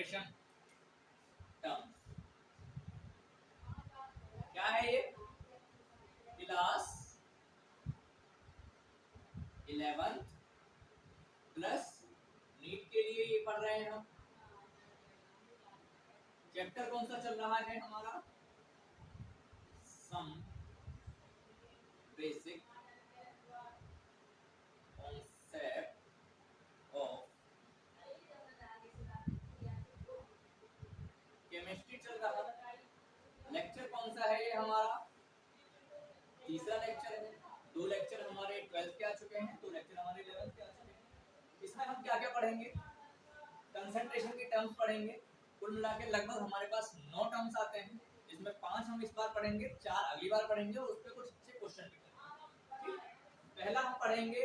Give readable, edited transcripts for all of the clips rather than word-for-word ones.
Concentration terms. क्या है ये? क्लास 11 प्लस नीट के लिए ये पढ़ रहे हैं हम। चैप्टर कौन सा चल रहा है हमारा? Some basic concept of chemistry चल रहा है। लेक्चर कौन सा है ये हमारा? तीसरा लेक्चर है। 2 लेक्चर हमारे 12th के आ चुके हैं, 2 लेक्चर हमारे 11th के आ चुके हैं। इसमें हम क्या क्या पढ़ेंगे? कंसंट्रेशन के टर्म्स पढ़ेंगे। कुल मिला के लगभग हमारे पास 9 टर्म्स आते हैं, जिसमें 5 हम इस बार पढ़ेंगे, 4 अगली बार पढ़ेंगे और उस पर कुछ अच्छे क्वेश्चन भी करेंगे। पहला हम पढ़ेंगे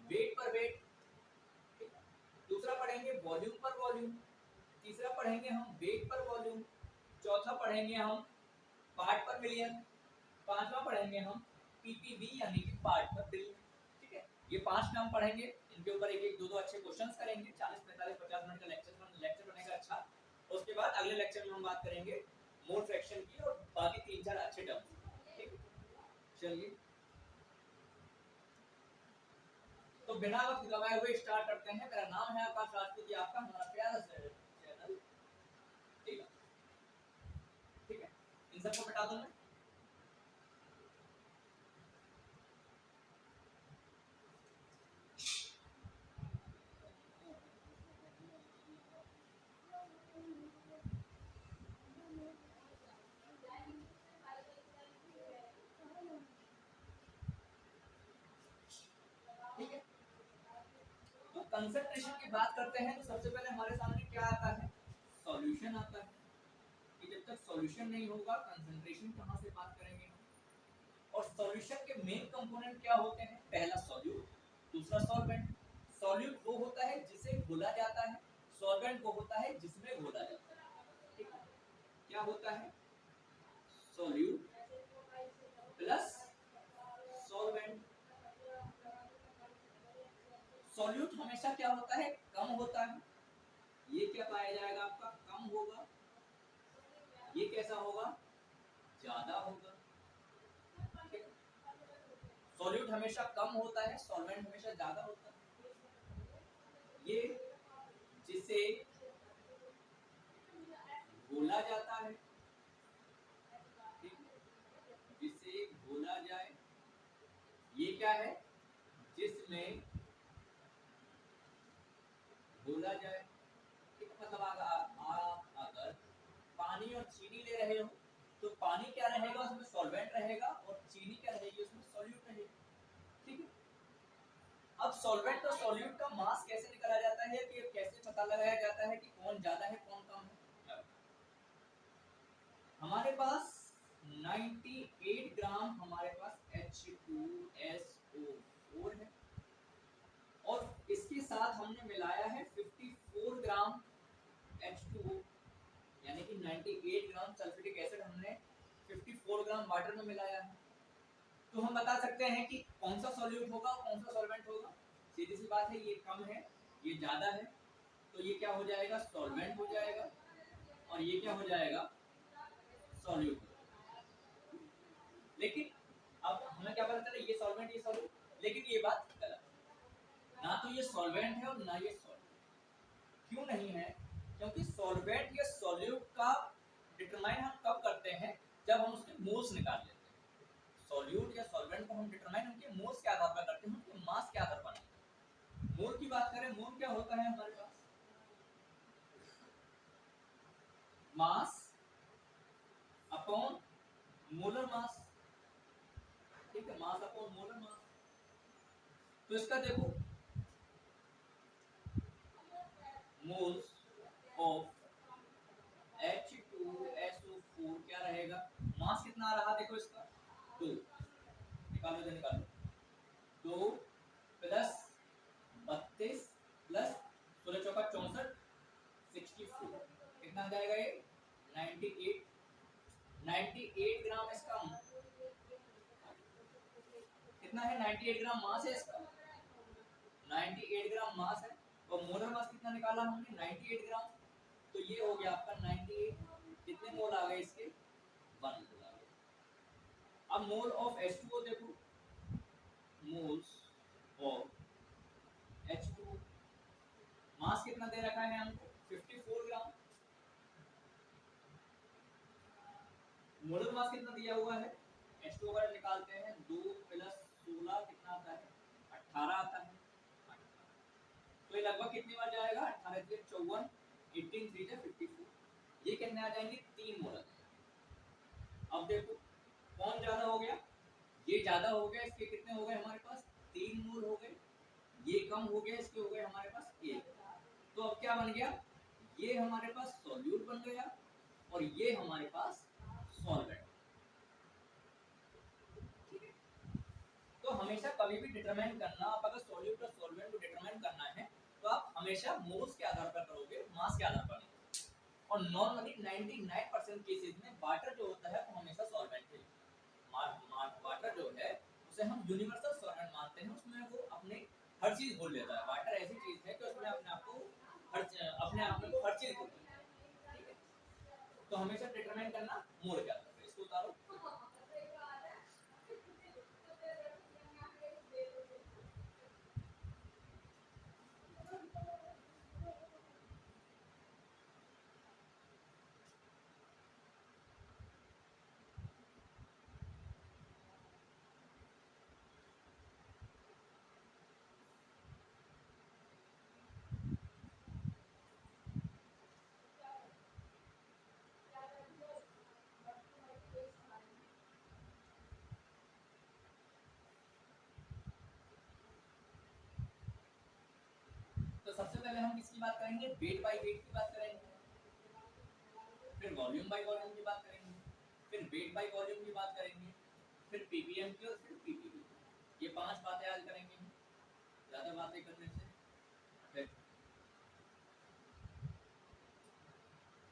वेट पर वेट, दूसरा पढ़ेंगे वॉल्यूम पर वॉल्यूम, तीसरा पढ़ेंगे हम वेट पर वॉल्यूम, चौथा पढ़ेंगे हम पार्ट पर मिलियन, पांचवा पढ़ेंगे हम पीपीवी यानी कि पार्ट पर बिलियन। ठीक है, ये 5 नाम पढ़ेंगे, इनके ऊपर एक एक दो दो अच्छे क्वेश्चंस करेंगे। 40 45 50 मिनट का लेक्चर बनेगा अच्छा। उसके बाद अगले लेक्चर में हम बात करेंगे मोल फ्रैक्शन की और बाकी 3-4 अच्छे टर्म्स। ठीक, चलिए तो बिना वक्त गवाए हुए स्टार्ट करते हैं। मेरा नाम है आकाश राजपूत, ये आपका हमारा प्यारा सा चैनल। ठीक है, इन सबको बता दूं मैं। ठीक है, तो कंसंट्रेशन की बात करते हैं तो सबसे पहले हमारे सामने क्या आता है? सॉल्यूशन आता है। कि जब तक सॉल्यूशन नहीं होगा कंसंट्रेशन कहां से बात करेंगे हम? और सॉल्यूशन के मेन कंपोनेंट क्या होते हैं? पहला सॉल्यूट, दूसरा सॉल्वेंट। सॉल्यूट वो होता है जिसे घोला जाता है, सॉल्वेंट वो होता है जिसमें घोला जाता है। ठीक है, क्या होता है? Solute plus solvent. सॉल्यूट हमेशा क्या होता है? कम होता है। ये क्या पाया जाएगा आपका? कम होगा। ये कैसा होगा? ज्यादा होगा। सॉल्यूट हमेशा कम होता है, सॉल्वेंट हमेशा ज्यादा होता है। ये जिसे घोला जाता है, जिसे घोला जाए, ये क्या है? जिसमें घोला जाए। मतलब आप अगर पानी और चीनी ले रहे हो तो पानी क्या रहेगा? उसमें सॉल्वेंट रहेगा और चीनी क्या रहेगी? उसमें सॉल्यूट रहेगी। ठीक है, अब सॉल्वेंट और सॉल्यूट का मास कैसे निकाला जाता है कि कैसे पता लगाया जाता है कि कौन ज्यादा है कौन कम है? हमारे पास 98 ग्राम हमारे पास H2SO4 है और इसके साथ हमने मिलाया है 54 ग्राम H2O, यानी कि 98 ग्राम सल्फ्यूरिक एसिड हमने 54 ग्राम वाटर में मिलाया है। तो हम बता सकते हैं कि कौन सा सॉल्यूट होगा और कौन सा सॉल्वेंट होगा। सीधी सी बात है, ये कम है ये ज्यादा है, तो ये क्या हो जाएगा? सॉल्वेंट हो जाएगा और ये क्या हो जाएगा? सॉल्यूट। लेकिन अब हमें क्या पता चला? ये सॉल्वेंट ये सॉल्यूट, लेकिन ये बात गलत, ना तो ये सॉल्वेंट है और ना ये सॉल्यूट। क्यों नहीं है? क्योंकि सॉल्वेंट या सॉल्यूट का डिटरमाइन हम कब करते हैं? जब हम उसके मोल्स निकाल लेते हैं। सॉल्यूट या सॉल्वेंट को हम डिटरमाइन उनके मोल्स के आधार पर करते हैं, उनके मास के आधार पर नहीं। मोल की बात करें, मोल क्या होता है हमारे पास? Mass upon molar mass. ठीक है, मास अपॉन मोलर मास। तो इसका देखो, मोल्स ऑफ H2SO4 क्या रहेगा? मास कितना आ रहा? देखो इसका 2, निकालो जो निकालो, 2 प्लस 32 प्लस 16 चौका 64, 64 कितना आ जाएगा? ये 98 ग्राम इसका कितना है? 98 ग्राम मास है इसका, 98 ग्राम मास है। और मोलर मास कितना निकाला हमने? 98 ग्राम। तो ये हो गया आपका 98। कितने मोल आ गए इसके? 1 मोल आ गए। अब मोल ऑफ H2O देखो, मोल्स ऑफ H2O, मास कितना दे रखा है हमको? 54 ग्राम। मोलर मास कितना दिया हुआ है? H2O अगर निकालते हैं 2 + 16 कितना आता है? 18 आता है। तो ये लगभग कितनी बार जाएगा? 18 × 54, 18 3 54। ये कितने आ जाएंगे? 3 मोलर। अब देखो कौन ज्यादा हो गया? ये ज्यादा हो गया, इसके कितने हो गए हमारे पास? 3 मोल हो गए। ये कम हो गया, इसके हो गए हमारे पास 1। तो अब क्या बन गया? ये हमारे पास सॉल्यूट बन गया और ये हमारे पास सॉल्वेंट। ठीक है, तो हमेशा कभी भी डिटरमाइन करना, आप अगर सॉल्यूट और सॉल्वेंट को डिटरमाइन करना है तो आप हमेशा मोल्स के आधार पर करोगे, मास के आधार पर नहीं। और नॉर्मली 99% केसेस में वाटर जो होता है वो हमेशा सॉल्वेंट है। वाटर जो है उसे हम यूनिवर्सल सॉल्वेंट मानते हैं, उसमें वो अपने हर चीज घोल लेता है। वाटर ऐसी चीज है कि उसमें अपने आप में वो हर चीज घोल लेता है। ठीक है, तो हमेशा डिटरमाइन करना मोल के आधार पर। इसको उतारो। तो सबसे पहले हम किसकी बात करेंगे? वेट बाय वेट की बात करेंगे, फिर वॉल्यूम बाय वॉल्यूम की बात करेंगे, फिर वेट बाय वॉल्यूम की बात करेंगे, फिर पीपीएम की और फिर पीपीवी। ये 5 बातें आज करेंगे। ज्यादा बातें करने से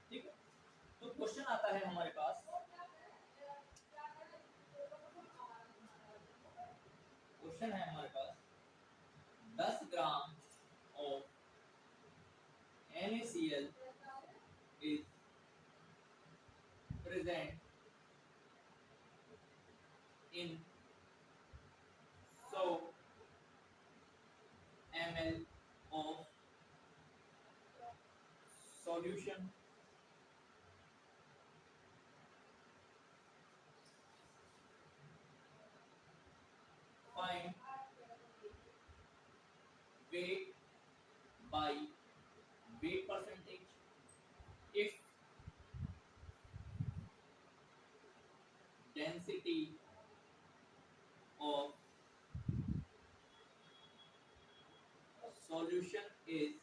ठीक है। तो क्वेश्चन आता है हमारे पास, क्वेश्चन है हमारे पास 10 gram of NaCl is present in 100 ml of solution. Find weight by weight percentage if density of solution is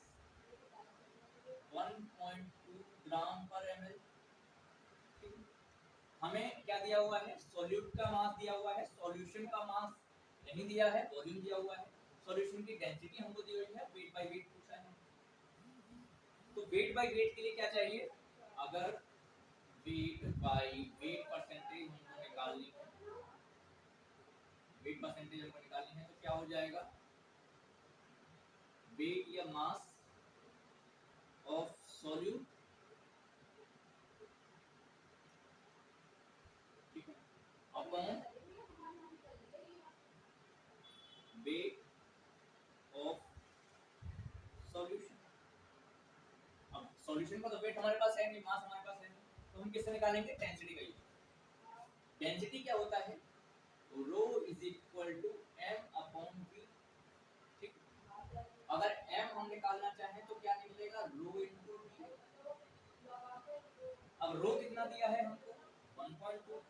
1.2 ग्राम पर ml। हमें क्या दिया हुआ है? सॉल्यूट का मास दिया हुआ है, सॉल्यूशन का मास नहीं दिया है, वॉल्यूम दिया हुआ है। सॉल्यूशन की डेंसिटी हमको दी हुई है, वेट बाय वेट पूछा है। तो वेट बाय वेट के लिए क्या चाहिए? अगर वेट बाय वेट परसेंटेज हमको निकालनी है, वेट परसेंटेज हमको निकालनी है तो क्या हो जाएगा? वेट या मास ऑफ सॉल्यूट, ठीक है, अपॉन वेट ऑफ सॉल्यूशन। अब सॉल्यूशन का तो वेट हमारे पास है नहीं, मास हमारे पास है नहीं, तो हम किससे निकालेंगे? डेंसिटी का यूज। डेंसिटी क्या होता है? Rho is equal to m upon v। ठीक, अगर m हम निकालना चाहें तो क्या निकलेगा? रो इनटू v। अब रो कितना दिया है हमको? 1.2।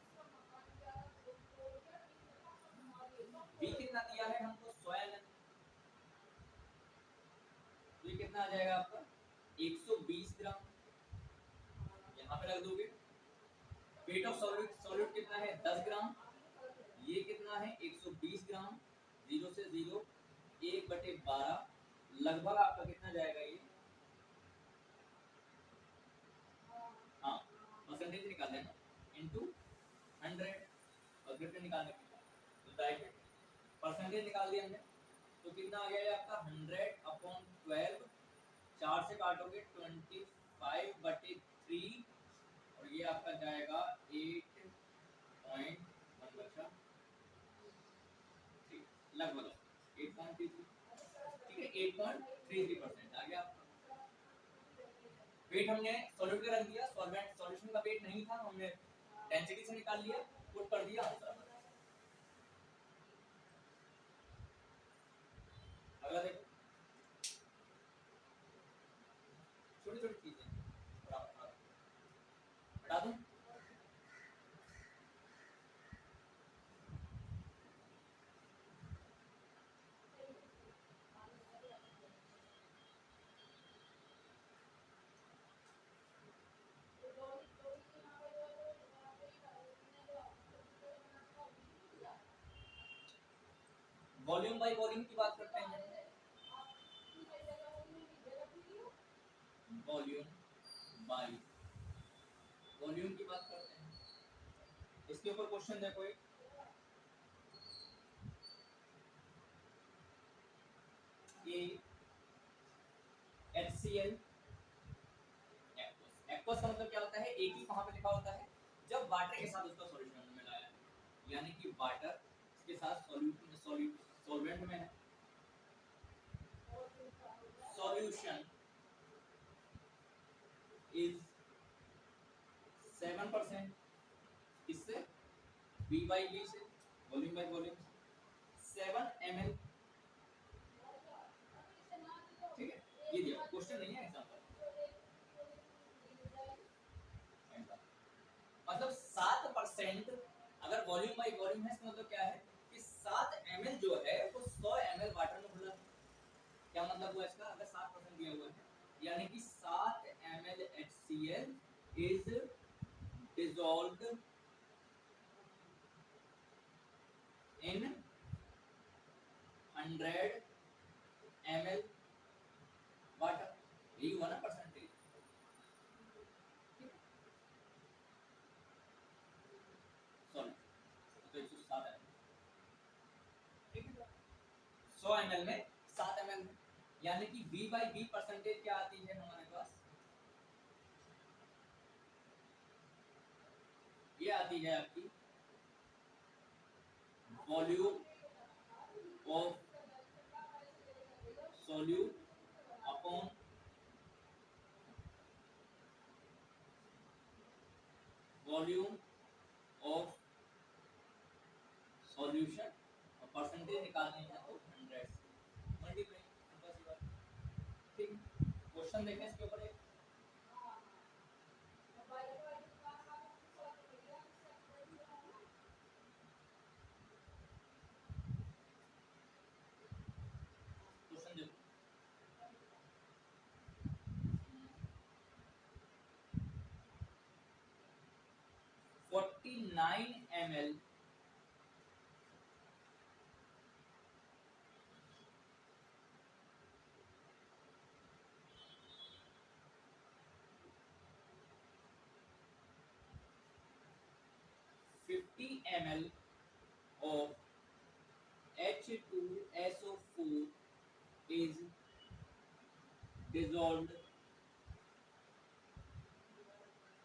v कितना दिया है हमको? 100 ml। तो ये कितना आ जाएगा आपका? 120 ग्राम। यहाँ पे रख दोगे। वेट ऑफ सॉल्यूट, सॉल्यूट कितना है? 10 ग्राम। ये कितना है? 120 ग्राम। 0 से 0 1/12 लगभग आपका कितना जाएगा ये? हाँ, परसेंटेज निकाल लेना इनटू 100 और फिर निकालने के लिए तो डायरेक्ट परसेंटेज निकाल दिया हमने। तो कितना आ गया ये आपका? 100 अपॉन 12। 4 से काटोगे 25 5/3 और ये आपका जाएगा 8.1 बचा लगभग 8.33, ठीक है 8.33% आ गया आपका वेट। हमने सॉल्यूट का रख दिया, सॉल्वेंट सॉल्यूशन का वेट नहीं था, हमने डेंसिटी से निकाल लिया, पुट कर दिया आंसर। अगला देखो, छोटी छोटी चीजें हटा दूं। वॉल्यूम बाय वॉल्यूम की बात करते हैं, वॉल्यूम बाय वॉल्यूम की बात करते हैं। इसके ऊपर क्वेश्चन देखो, एक ये HCl एक्वस का मतलब क्या होता है, एक ही कहां पे लिखा होता है जब वाटर के साथ उसका सॉल्यूशन में लाया है, यानी कि वाटर के साथ सॉल्वेंट में है, सॉल्यूशन इज 7%, इससे V/V से वॉल्यूम बाय वॉल्यूम 7 ml, ठीक है। ये दिया क्वेश्चन नहीं है एग्जांपल, मतलब 7% अगर वॉल्यूम बाय वॉल्यूम है, इसका मतलब क्या है कि 7 ml जो है वो 100 ml वाटर में घुला। क्या मतलब हुआ इसका, अगर 7% दिया हुआ है यानी कि 7 ml HCl is dissolved in 100 ml water, यही हुआ ना परसेंटेज। सॉरी तो 107 ml, ठीक है 100 ml में 7 ml, यानी कि V/V परसेंटेज क्या आती है हमारे पास, ये आती है आपकी volume of solute upon volume of solution, और परसेंटेज निकालनी है तो 100 से मल्टीप्लाई, ठीक। क्वेश्चन देखें इसके ऊपर, क्वेश्चन देखो 49 ml ml of H2SO4 is dissolved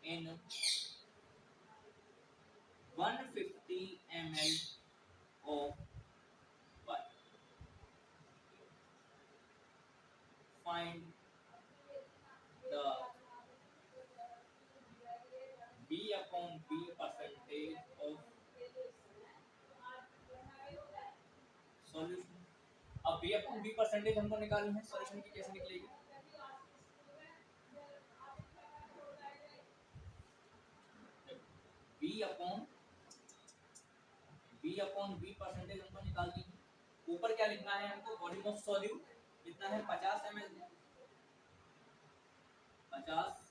in 150 ml of water. Find the V/V percentage of solution. अब V/V परसेंटेज हमको निकालनी है, सॉल्यूशन की कैसे निकलेगी, V/V परसेंटेज हमको निकालनी है। ऊपर क्या लिखना है हमको, वॉल्यूम ऑफ सॉल्यूट कितना है 50 ml, 50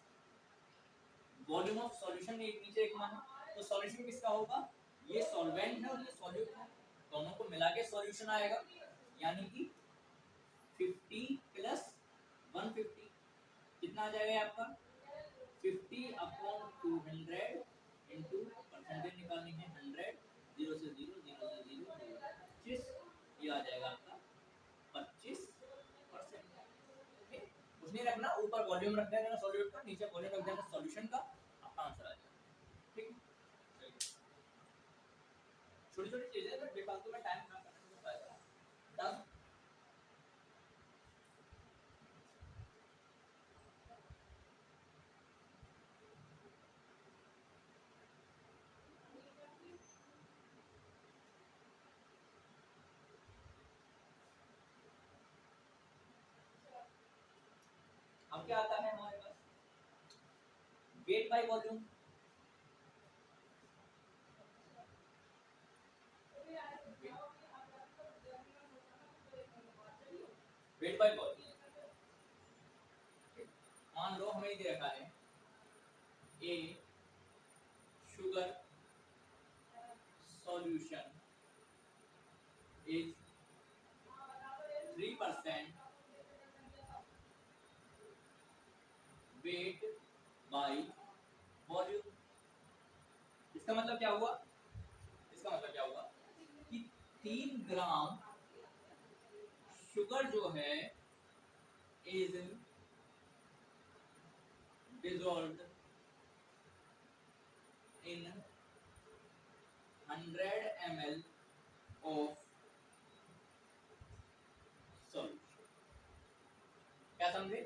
वॉल्यूम ऑफ सॉल्यूशन एक नीचे लिखना है, तो सॉल्यूशन किसका होगा, ये सॉल्वेंट है और ये सॉल्यूट है, दोनों को मिला के सॉल्यूशन आएगा, यानी कि 50 + 150 कितना आ जाएगा आपका 50/200 इंटू परसेंटेज निकालनी है 100, 0 से 0, 0 से 0, 25, ये आ जाएगा आपका 25%। कुछ नहीं रखना, ऊपर वॉल्यूम रख देना सॉल्यूट का, नीचे वॉल्यूम रख देना सॉल्यूशन का, आपका आंसर आ जाएगा। ठीक है, छोटी छोटी चीजें ना बेफालतू में टाइम खराब करने से फायदा है। अब क्या आता है हमारे पास, weight by volume. Weight by volume, मान लो हमें दे रखा है a sugar solution is 3% weight by volume. इसका मतलब क्या हुआ, इसका मतलब क्या हुआ कि 3 ग्राम शुगर जो है is dissolved in 100 ml of solution। क्या समझे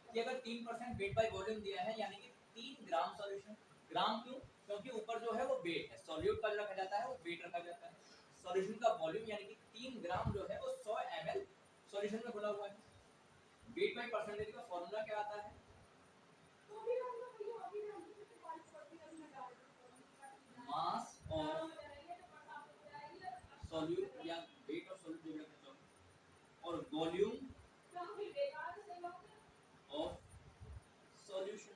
कि अगर 3% वेट बाय वॉल्यूम दिया है यानी कि 3 ग्राम सॉल्यूशन, ग्राम क्यों, क्योंकि ऊपर जो है वो वेट है, सॉल्यूट का रखा जाता है वो वेट रखा जाता है, सॉल्यूशन का वॉल्यूम यानी कि 3 ग्राम जो है वो 100 ml सॉल्यूशन में घुला हुआ है। वेट बाय परसेंटेज का फॉर्मूला क्या आता है, मास ऑफ सॉल्यूट या वेट ऑफ सॉल्यूट जो भी कहते हो, और volume of solution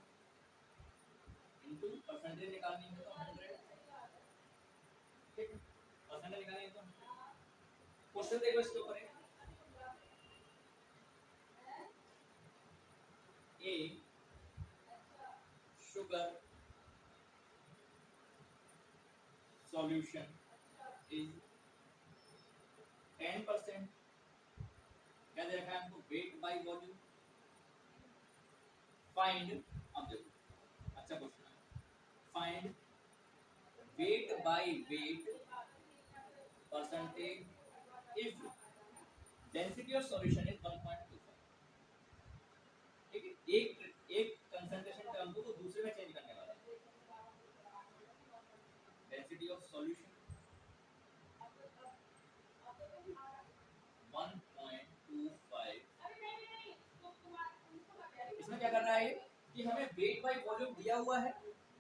into percentage निकालनी है तो 100। ठीक है, परसेंटेज निकालनी है तो क्वेश्चन देखो इसके ऊपर है, ए sugar solution is 10%, क्या दे रखा है हमको, वेट बाय वॉल्यूम। फाइंड, अब देखो अच्छा क्वेश्चन है, find weight by weight percentage if density of solution is 1.25। ठीक है, एक कंसंट्रेशन टर्म को दूसरे में चेंज करने वाला है, डेंसिटी ऑफ सॉल्यूशन 1.25। इसमें क्या करना है कि हमें वेट बाय वॉल्यूम दिया हुआ है,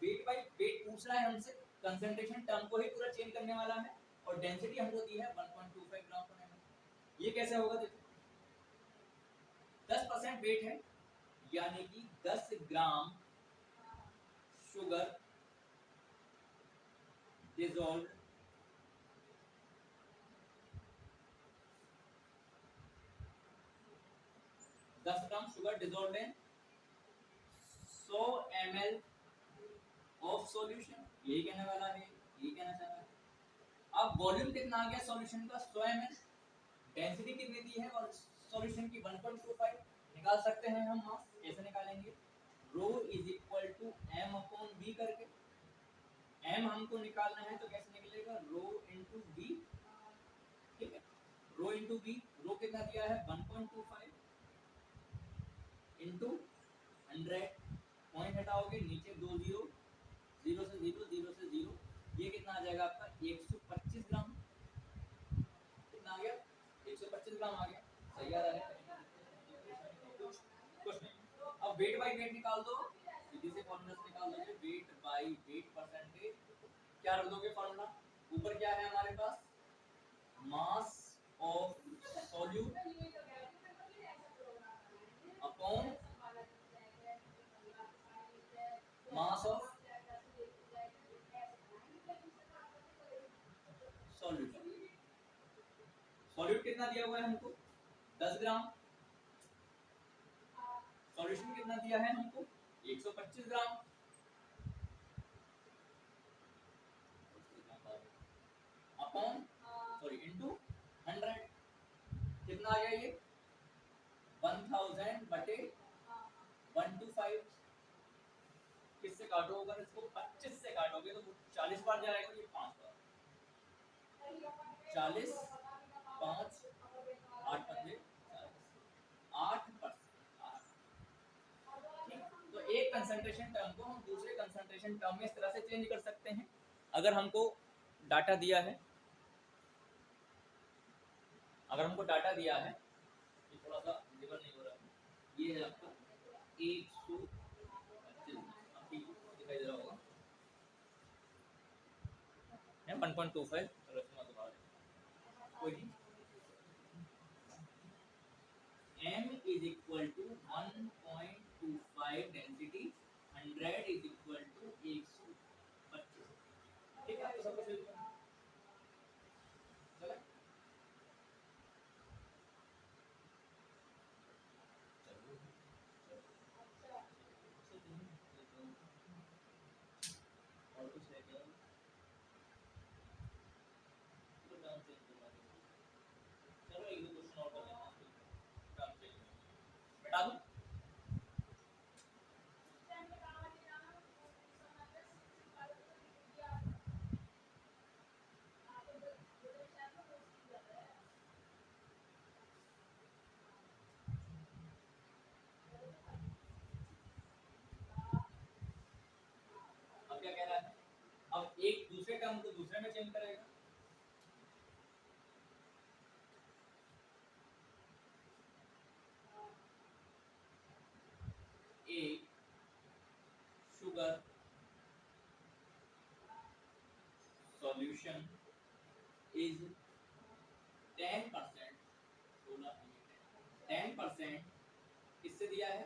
वेट बाय वेट पूछ रहा है हमसे, कंसंट्रेशन टर्म को ही पूरा चेंज करने वाला है, और डेंसिटी हमको दी है 1.25 ग्राम पर ml। ये कैसे होगा देखो, 10% वेट है यानी कि 10 gram sugar dissolve 10 gram sugar dissolve in 100 ml of solution, यही कहने वाला है, यही कहना चाह रहा है। अब वॉल्यूम कितना आ गया सॉल्यूशन का 100 ml, डेंसिटी कितनी दी है और सॉल्यूशन की 1.25 निकाल सकते हैं हम मास, कैसे निकालेंगे, rho is equal to m upon v करके, m हमको निकालना है तो कैसे निकलेगा, रो इनटू v। ठीक है, रो इनटू v, रो कितना दिया है 1.25 इनटू 100, पॉइंट हटाओगे नीचे 2 जीरो, 0 से 0, 0 से 0, ये कितना आ जाएगा आपका 125 ग्राम। कितना आ गया, 125 ग्राम आ गया, सही आ रहा है, कुछ नहीं। अब वेट बाय वेट निकाल दो, सीधे से फॉर्मूला से निकाल दोगे, वेट बाय वेट परसेंटेज, क्या रख दोगे फॉर्मूला, ऊपर क्या है हमारे पास, mass of solute upon mass of solution. Solute कितना दिया हुआ है हमको 10 ग्राम, सॉल्यूशन कितना दिया है हमको 125 ग्राम, अपॉन सॉरी इनटू 100, कितना आ गया ये 1000 बटे 125, से काटो, अगर इसको 25 से काटोगे तो 40 बार जाएगा, ये 5 बार, 40 5 8 पंजे 8%। तो एक कंसंट्रेशन टर्म को हम दूसरे कंसंट्रेशन टर्म में इस तरह से चेंज कर सकते हैं। अगर हमको डाटा दिया है, ये थोड़ा सा डिलीवर नहीं हो रहा है, ये है आपका 125, दिखाई दे रहा होगा, 1.25, कोई नहीं। m is equal to 1.25 density, 100 is equal to 125। ठीक है, तो सब कुछ चला। और कुछ है क्या? चलो एक दो क्वेश्चन और कर लेते हैं, बता दूं। अब क्या कह रहा है, अब एक दूसरे टर्म को दूसरे में चेंज करेगा। A sugar solution is 10%, 10% किससे दिया है,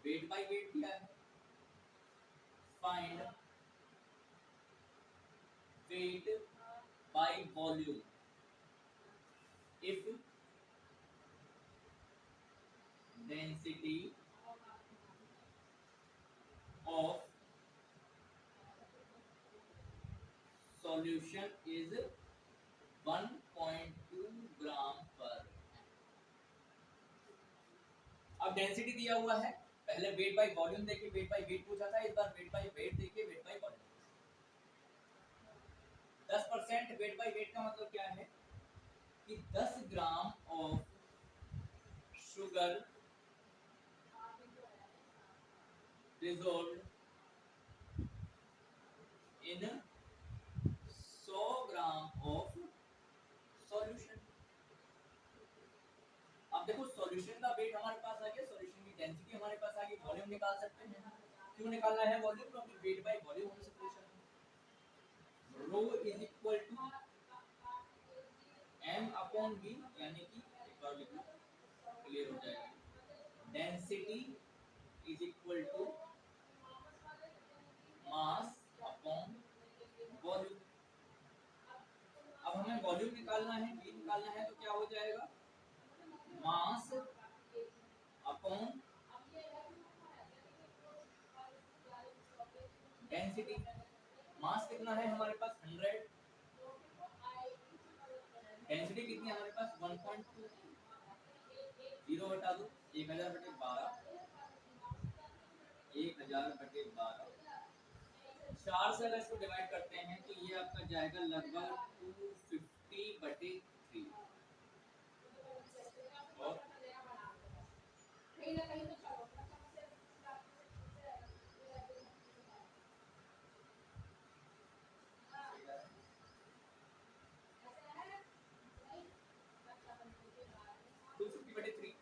वेट बाय वेट दिया है। Find wait by volume if density of solution is 1.2 ग्राम पर। अब डेंसिटी दिया हुआ है, पहले वेट बाय वॉल्यूम देखिए, वेट बाय वेट पूछा था, इस बार वेट बाय वेट देखिए, wait by volume. 10% weight by weight का मतलब क्या है कि 10 gram of sugar dissolved in 100 gram of solution. अब देखो सॉल्यूशन का वेट हमारे पास आ गया, सॉल्यूशन की डेंसिटी हमारे पास आ गई, वॉल्यूम निकाल सकते हैं। क्यों निकालना है वॉल्यूम, क्योंकि वेट बाय वॉल्यूम हमसे पूछा है। Rho is equal to m upon v, यानी कि एक बार लिख लो क्लियर हो जाएगा। Density is equal to mass upon volume. अब हमें वॉल्यूम निकालना है, v निकालना है, तो क्या हो जाएगा, मास अपॉन डेंसिटी। मास कितना है हमारे पास 100, डेंसिटी कितनी है हमारे पास 1.2, 0 हटा दो, 1000/12, 1000/12, 4 से अगर इसको डिवाइड करते हैं तो ये आपका जाएगा लगभग 250/3। और 250/3।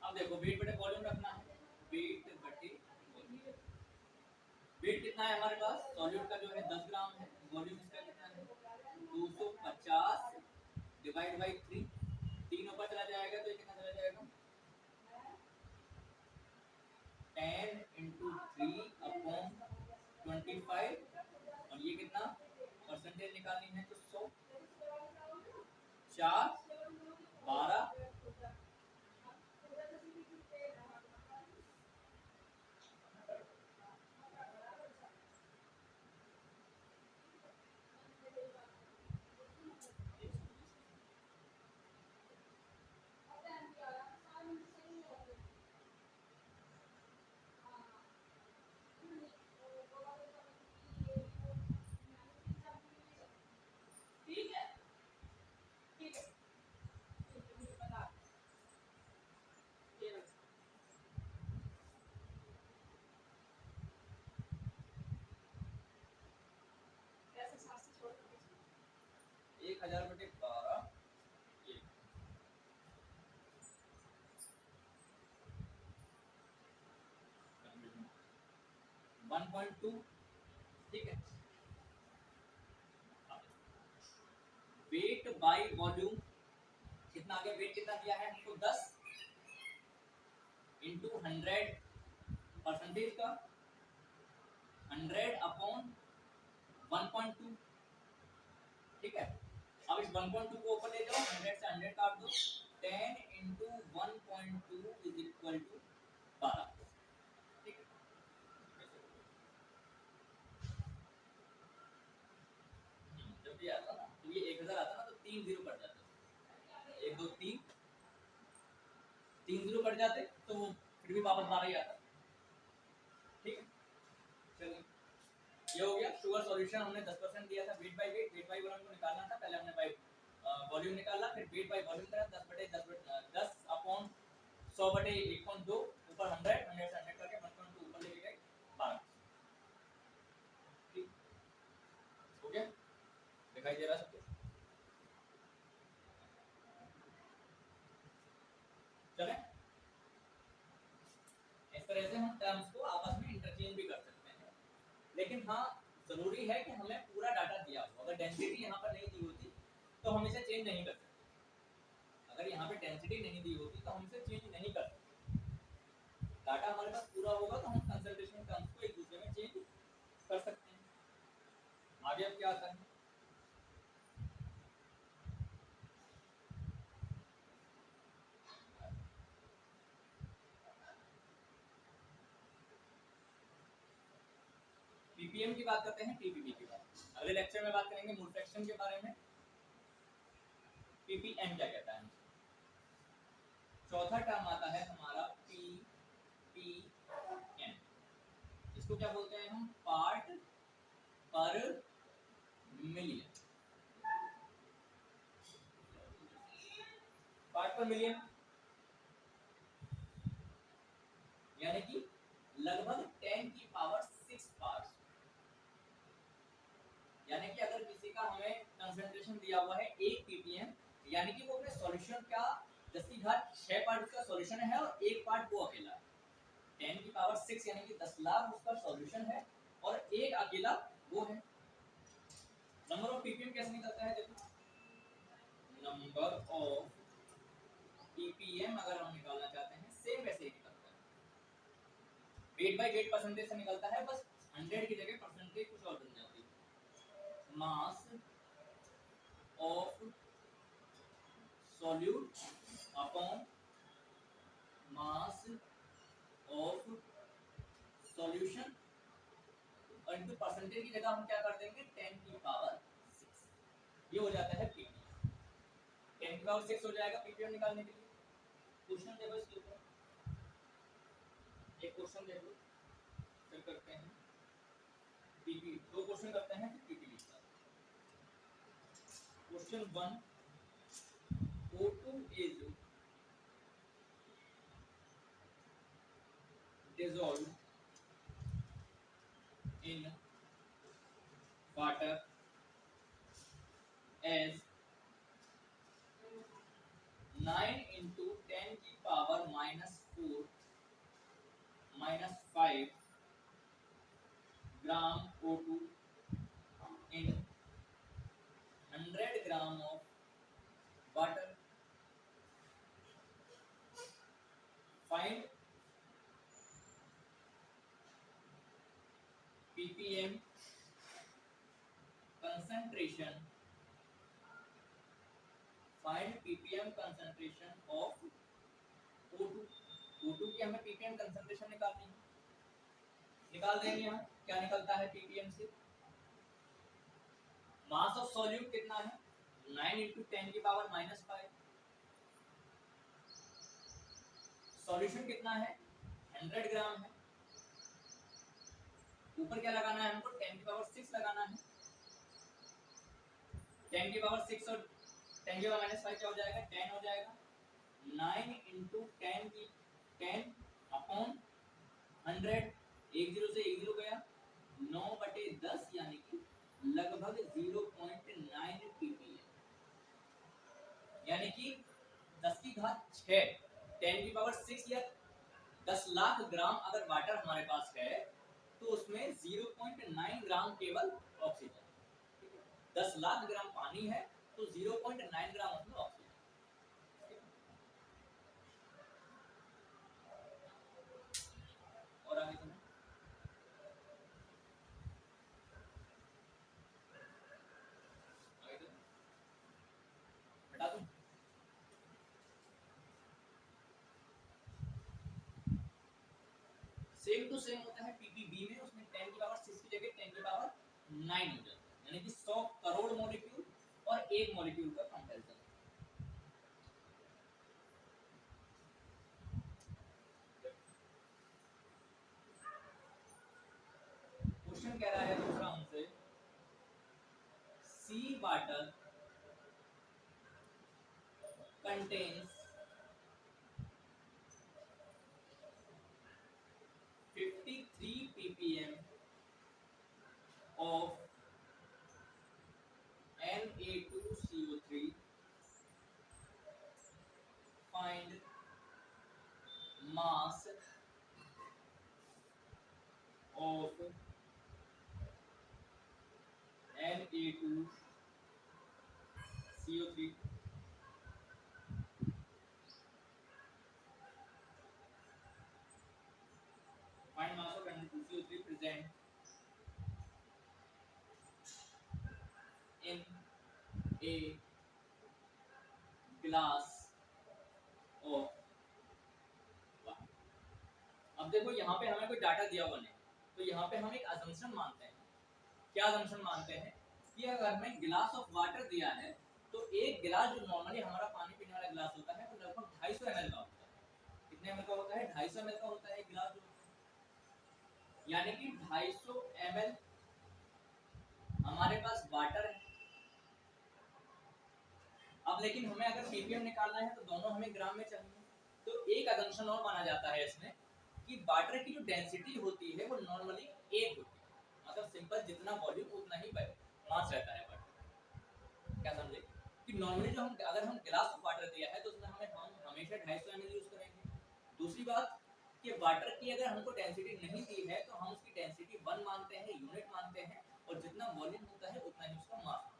अब देखो वेट बटे वॉल्यूम रखना है, वेट बटे वॉल्यूम। वेट कितना है हमारे पास, सॉल्यूट का जो है 10 ग्राम है, वॉल्यूम इसका कितना है 250 डिवाइड बाई 3, 3 ऊपर चला जाएगा तो ये कितना चला जाएगा 10 into 3/25, और ये कितना परसेंटेज निकालनी है तो 100, 4 12, 1000/12 ये 1.2, ठीक है। वेट बाय वॉल्यूम कितना आ गया, वेट कितना दिया है हमको 10 इंटू 100 परसेंटेज का 100/1.2, ठीक है। अब इस 1.2 को ऊपर ले जाओ, 100 से 100 काट दो, 10 इंटू 1.2 इज इक्वल टू 12, ठीक है। जब ये आता ना तो ये 1000 आता ना तो 3 जीरो कट जाते, 1 2 3 जीरो कट जाते तो वो फिर भी वापस 12 ही आता, ठीक है। चलिए ये हो गया शुगर सॉल्यूशन, हमने 10% दिया था वेट बाय वॉल्यूम को निकालना था, पहले हमने बाय वॉल्यूम निकाला, फिर वेट बाय वॉल्यूम करा, 10/100/100/1.2 ऊपर 100 से 100 करके 1.2 ऊपर लेके गए 12, ठीक हो गया, दिखाई दे रहा है सबको। चले इस तरह से हम टर्म्स को आपस में इंटरचेंज भी कर सकते हैं, लेकिन हाँ जरूरी है कि हमें पूरा डाटा दिया हो। अगर डेंसिटी यहाँ पर नहीं दी होती तो हम इसे चेंज नहीं कर सकते, अगर यहाँ पे डेंसिटी नहीं दी होती तो हम इसे चेंज नहीं कर सकते। डाटा हमारे पास पूरा होगा तो हम कंसंट्रेशन टर्म्स को एक दूसरे में चेंज कर सकते हैं। आगे अब क्या आता है, पीपीएम की बात करते हैं, टीपीपी की बात अगले लेक्चर में बात करेंगे, मूल फ्रैक्शन के बारे में। पीपीएम क्या कहता है, चौथा टर्म आता है हमारा पीपीएम, इसको क्या बोलते हैं हम, पार्ट पर मिलियन, पार्ट पर मिलियन यानी कि लगभग 10 की पावर 6 पार्ट्स, यानी कि अगर किसी का हमें कंसंट्रेशन दिया हुआ है 1 ppm, यानी कि वो अपने सॉल्यूशन का 10 की घात 6 पार्ट उसका सॉल्यूशन है और एक पार्ट वो अकेला है, 10 की पावर 6 यानी कि 10 लाख उसका सॉल्यूशन है और एक अकेला वो है। नंबर ऑफ ppm कैसे निकलता है, देखो नंबर ऑफ ppm अगर हम निकालना चाहते हैं सेम वैसे ही निकलता है, वेट बाय वेट परसेंटेज से निकलता है, बस 100 की जगह परसेंटेज कुछ और बन जाती है। Mass of solute upon mass of solution और इनटू परसेंटेज की जगह हम क्या कर देंगे 10 की पावर 6, ये हो जाता है पीपीएम। 10 की पावर 6 हो जाएगा पीपीएम निकालने के लिए। क्वेश्चन देखो इसके ऊपर, एक क्वेश्चन देखो फिर करते हैं पीपी, दो क्वेश्चन करते हैं फिर पीपी का। Question 1, O2 is dissolved in water as 9 into 10 की power -4 -5 gram O2 in 100 gram of water. Find ppm concentration. Find ppm concentration of O2. O2 की हमें ppm concentration निकालनी है, निकाल देंगे। यहाँ क्या निकलता है ppm से, मास ऑफ सॉल्यूट कितना है 9 इंटू 10 की पावर -5, सॉल्यूशन कितना है 100 ग्राम है, ऊपर क्या लगाना है हमको 10 की पावर 6 लगाना है, 10 की पावर 6 और 10 की पावर -5 क्या हो जाएगा 10 हो जाएगा, 9 इंटू 10 की 10 अपॉन 100, एक जीरो से एक जीरो गया 9/10 यानी कि लगभग 0.9 ppm, यानी कि 10 की घात 6 10 की पावर 6 या 10 लाख ग्राम अगर वाटर हमारे पास है तो उसमें 0.9 ग्राम केवल ऑक्सीजन। 10 लाख ग्राम पानी है तो 0.9 ग्राम उसमें ऑक्सीजन। और आगे चलें, हटा दूं। सेम टू सेम होता है पीपीबी में, उसमें 10 की पावर 6 की जगह 10 की पावर 9 हो जाता है, यानी कि 100 करोड़ मॉलिक्यूल और एक मॉलिक्यूल का कंपैरिजन। क्वेश्चन कह रहा है दूसरा हमसे, सी water contains 53 ppm of Na2CO3. Find mass of Na2CO3. Find mass of Na2CO3 present in a glass of water. अब देखो यहाँ पे हमें कोई डाटा दिया हुआ नहीं, तो यहाँ पे हम एक अजम्पशन मानते हैं। क्या अजम्पशन मानते हैं कि अगर हमें गिलास ऑफ वाटर दिया है तो एक गिलास जो नॉर्मली हमारा पानी पीने वाला गिलास होता है वो लगभग 250 ml का होता है। कितने ml का होता है? 250 ml का होता है एक गिलास जो, यानी कि 250 ml हमारे पास वाटर है। अब लेकिन हमें अगर ppm निकालना है तो दोनों हमें ग्राम में चाहिए। तो एक अजम्पशन और माना जाता है इसमें कि वाटर की जो डेंसिटी होती है वो नॉर्मली 1 होती है, मतलब सिंपल जितना वॉल्यूम उतना ही मास रहता है वाटर। क्या समझे कि नॉर्मली जो हम अगर हम गिलास ऑफ वाटर दिया है तो उसमें हम हमेशा 250 ml यूज करेंगे। दूसरी बात कि वाटर की अगर हमको डेंसिटी नहीं दी है तो हम उसकी डेंसिटी 1 मानते हैं, यूनिट मानते हैं, और जितना वॉल्यूम होता है उतना ही उसका मास।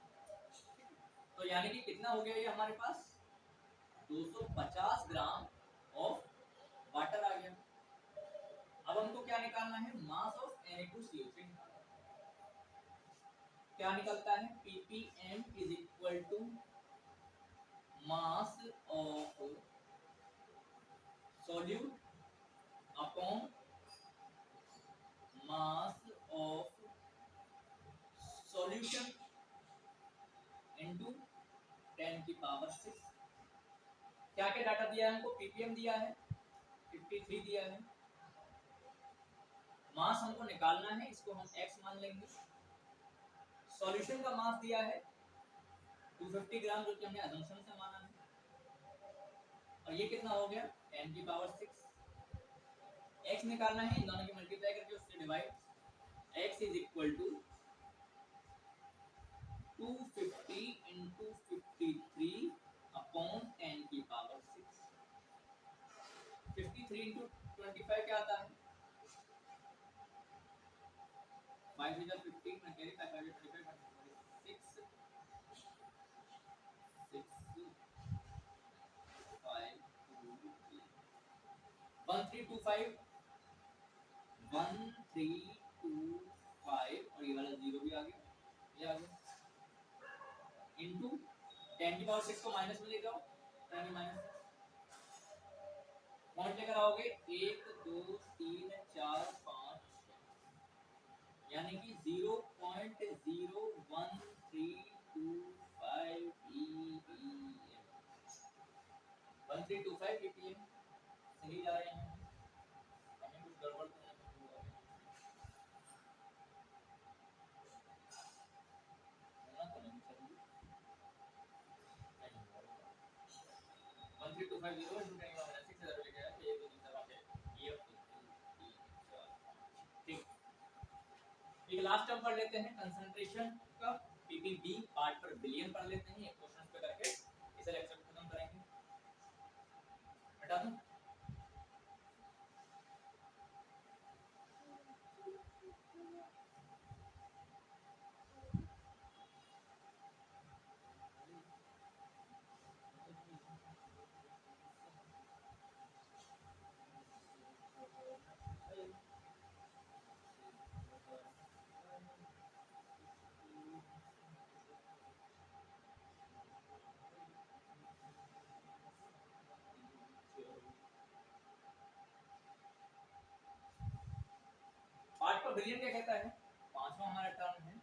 तो यानी कि कितना हो गया ये हमारे पास 250 ग्राम ऑफ वाटर आ गया। अब हमको क्या निकालना है? Mass of Na2CO3। क्या निकलता है? ppm is equal to mass of solute upon mass of solution into 10 की पावर 6। क्या क्या डाटा दिया है हमको? ppm दिया है, 53 दिया है, मास हमको निकालना है, इसको हम x मान लेंगे। सॉल्यूशन का मास दिया है 250 ग्राम, जो कि हमने अजम्पशन से माना है, और ये कितना हो गया? 10 की पावर 6। x निकालना है, इन दोनों की मल्टीप्लाई करके उससे divide. x is equal to 250 into 53 upon 10 की पावर 6। 53 इंटू 25 क्या आता है? 5 is 15, मैं कैरी 5 is 25, 6 5 1325 1325, और ये वाला जीरो भी आ गया, ये आ गया, इनटू 10 की पावर 6 को माइनस में ले जाओ, 10 माइनस पॉइंट लेकर आओगे 1 2 3 4 5, यानी कि 0.01325 ppm। 1325 ppm सही जा रहे हैं, हमें कुछ गड़बड़ तो नहीं हुआ है? होना तो नहीं चाहिए। 13250 इंटू 10 की पावर 6 से लेके आया, 1 2 3 4 5 ये 1 2 3 4 ठीक। एक लास्ट टर्म पढ़ लेते हैं कंसंट्रेशन का, ppb पार्ट पर बिलियन पढ़ लेते हैं, एक क्वेश्चन पे करके इसे लेक्चर खत्म बिलियन क्या कहता है, पांचवा हमारा टर्म है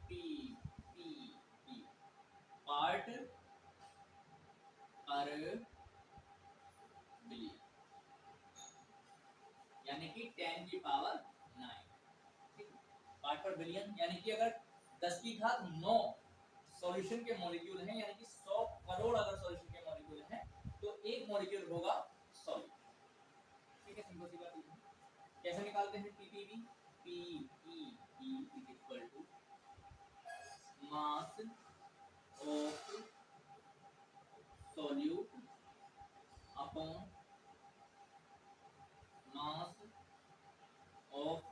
पी पी पी, पार्ट पर बिलियन, यानी कि 10 की पावर 9, पार्ट पर बिलियन, यानी कि अगर 10 की घात 9 सॉल्यूशन के मॉलिक्यूल हैं, यानी कि 100 करोड़ अगर सॉल्यूशन के मॉलिक्यूल हैं, तो एक मॉलिक्यूल होगा सॉल्यूट। ठीक है, सिंपल सी बात है। कैसे निकालते हैं PPV, PPV is equal to mass of solute upon mass of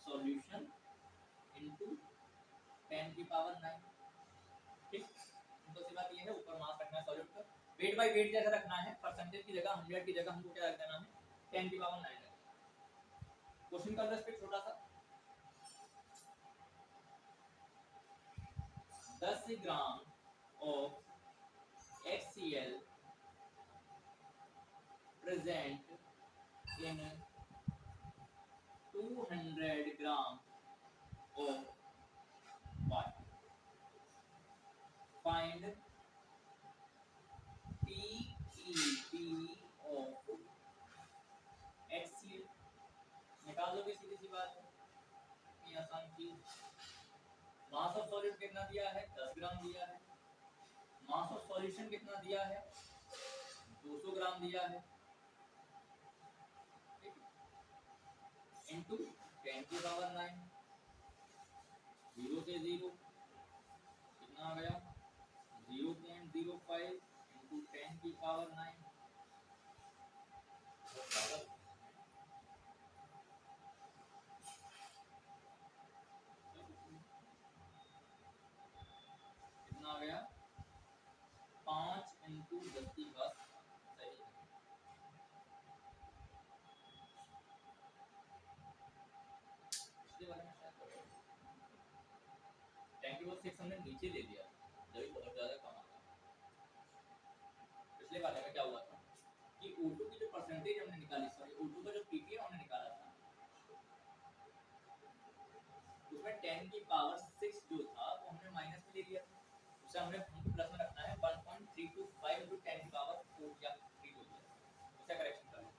solution into 10 की पावर 9। ठीक, तो सी बात ये है, ऊपर मास रखना है सॉल्यूट का, वेट बाय वेट जैसा रखना है, परसेंटेज की जगह 100 की जगह हमको क्या रख देना है, 10 की पावर 9 रखना है। क्वेश्चन का रेस्पेक्ट छोटा सा, 10 gram of HCl present in 200 gram of water. Find PEP of HCl। निकाल लोगे, सीधी सी बात है, ये आसान चीज। मास ऑफ सॉल्यूट कितना दिया है, 10 ग्राम दिया है। मास ऑफ सॉल्यूशन कितना दिया है, 200 ग्राम दिया है, इनटू 10 की पावर 9, 0 से 0 कितना आ गया, 0.05 इनटू 10 की पावर 9। कितना आ गया, 5 इनटू 10 की घात 6। इसके बारे में शायद 10 की पावर 6 हमने नीचे ले लिया, जब बहुत ज्यादा कम आता। पिछले वाले में क्या हुआ था कि O2 की जो परसेंटेज हमने निकाली, सॉरी O2 का जो ppm हमने निकाला था, उसमें 10 की पावर 6 जो था वो हमने माइनस में ले लिया था, उसे हमने प्लस में रखना है, 1.325 into 10 की पावर 4 या 3 हो गया, उसे करेक्शन कर लो,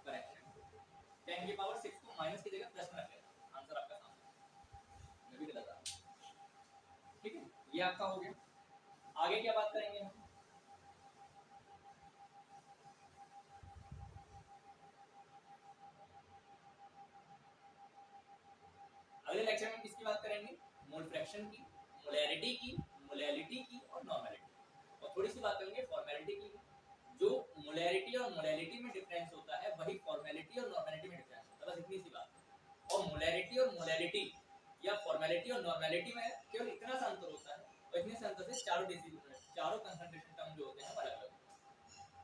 करेक्शन 10 की पावर 6 को माइनस की जगह प्लस में रख लेना, आंसर आपका सामने, मैं भी गलत था। ठीक है, ये आपका हो गया। आगे क्या बात करेंगे हम, अगले लेक्चर में किसकी बात करेंगे, मोल फ्रैक्शन की, मोलैरिटी की, मोलैलिटी की और नॉर्मैलिटी, और थोड़ी सी बात करेंगे फॉर्मेलिटी की। जो मोलैरिटी और मोलैलिटी में डिफरेंस होता है वही फॉर्मेलिटी और नॉर्मैलिटी में डिफरेंस होता है, बस इतनी सी बात। और मोलैरिटी और मोलैलिटी या फॉर्मेलिटी और नॉर्मैलिटी में केवल इतना सा अंतर होता है, और इतने से अंतर से चारों कंसंट्रेशन टर्म जो होते हैं अलग अलग।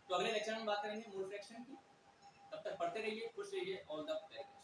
तो अगले लेक्चर में बात करेंगे मोल फ्रैक्शन की, तब तक पढ़ते रहिए, खुश रहिए, ऑल द बेस्ट।